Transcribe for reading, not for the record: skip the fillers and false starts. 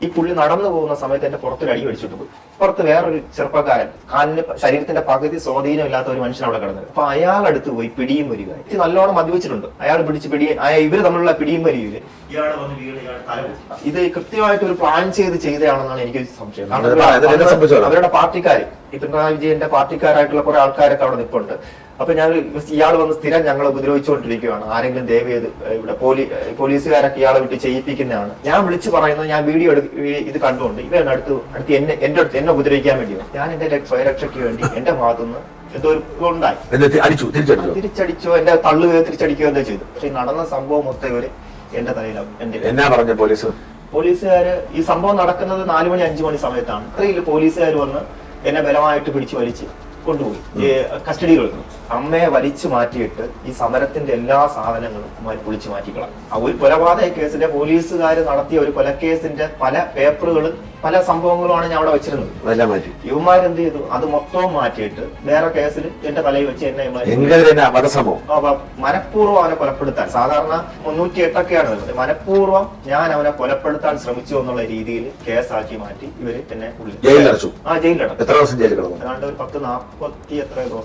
ഈ പുള്ളി നടന്നു പോകുന്ന സമയത്ത് എന്റെ പുറത്തൊരു അടി അടിച്ചിട്ട് പോയി. പുറത്ത് വേറൊരു ചെറുപ്പക്കാരൻ, കാലിന് ശരീരത്തിന്റെ പകുതി സ്വാധീനം ഇല്ലാത്ത ഒരു മനുഷ്യൻ അവിടെ കിടന്നത്. അപ്പൊ അയാളടുത്ത് പോയി പിടിയും വരിക. ഇത് നല്ലോണം മദ്യവെച്ചിട്ടുണ്ട്. അയാൾ പിടിച്ച് ഇവര് തമ്മിലുള്ള പിടിയും വരിയില്ല. ഇയാള് വന്ന് വീട് ഇയാൾ തല പൊട്ടി. ഇത് കൃത്യമായിട്ട് ഒരു പ്ലാൻ ചെയ്തതാണെന്നാണ് എനിക്ക് സംശയം. അവരുടെ പാർട്ടിക്കാര്, ഈ പിണറായി വിജയന്റെ പാർട്ടിക്കാരായിട്ടുള്ള കുറെ ആൾക്കാരൊക്കെ അവിടെ നിൽപ്പുണ്ട്. അപ്പൊ ഇയാൾ വന്ന് സ്ഥിരം ഞങ്ങൾ ഉപദ്രവിച്ചുകൊണ്ടിരിക്കുകയാണ്. ആരെങ്കിലും ദയവേത് ഇവിടെ പോലീസുകാരൊക്കെ ഇയാളെ വിട്ട് ചെയ്യിപ്പിക്കുന്നതാണ്. ഞാൻ വിളിച്ചു പറയുന്നത്, ഞാൻ വീഡിയോ ഇത് കണ്ടുകൊണ്ട് ഇവൻ അടുത്ത് എന്റെ അടുത്ത് എന്നെ ഉപദ്രവിക്കാൻ വേണ്ടി ഞാൻ എന്റെ സ്വയരക്ഷയ്ക്ക് വേണ്ടി എന്റെ ഭാഗത്തുനിന്ന് എന്തോ ഒരു ഉണ്ടായി, തിരിച്ചടിച്ചോ, എന്റെ തള്ളുകയോ തിരിച്ചടിക്കുകയോ എന്തോ ചെയ്തു. പക്ഷെ നടന്ന സംഭവം മൊത്തം ഇവര് എന്റെ തലയിലാവും. പോലീസുകാര് ഈ സംഭവം നടക്കുന്നത് 4 മണി 5 മണി സമയത്താണ്. ഇത്രയിൽ പോലീസുകാർ വന്ന് എന്നെ ബലമായിട്ട് പിടിച്ചു വലിച്ച് കൊണ്ടുപോയി കസ്റ്റഡിയിൽ വെക്കുന്നു. അമ്മയെ വലിച്ചു മാറ്റിയിട്ട് ഈ സമരത്തിന്റെ എല്ലാ സാധനങ്ങളും പൊളിച്ചു മാറ്റിക്കളാം. ഒരു കൊലപാതക കേസിന്റെ പോലീസുകാർ നടത്തിയ ഒരു കൊലക്കേസിന്റെ പല പേപ്പറുകളും പല സംഭവങ്ങളുമാണ് ഞാൻ അവിടെ വെച്ചിരുന്നത്. യുവമാരെന്ത് ചെയ്തു? അത് മൊത്തവും മാറ്റിയിട്ട് വേറെ കേസിൽ എന്റെ തലയിൽ വെച്ച് എന്നെ മനഃപൂർവ്വം അവനെ കൊലപ്പെടുത്താൻ, സാധാരണ 308 വരുന്നത്, മനഃപൂർവ്വം ഞാൻ അവനെ കൊലപ്പെടുത്താൻ ശ്രമിച്ചു എന്നുള്ള രീതിയിൽ കേസാക്കി മാറ്റി ഇവര് എന്നെ ജയിലിലടച്ചു. ഏതാണ്ട് ഒരു 10-40 ദിവസം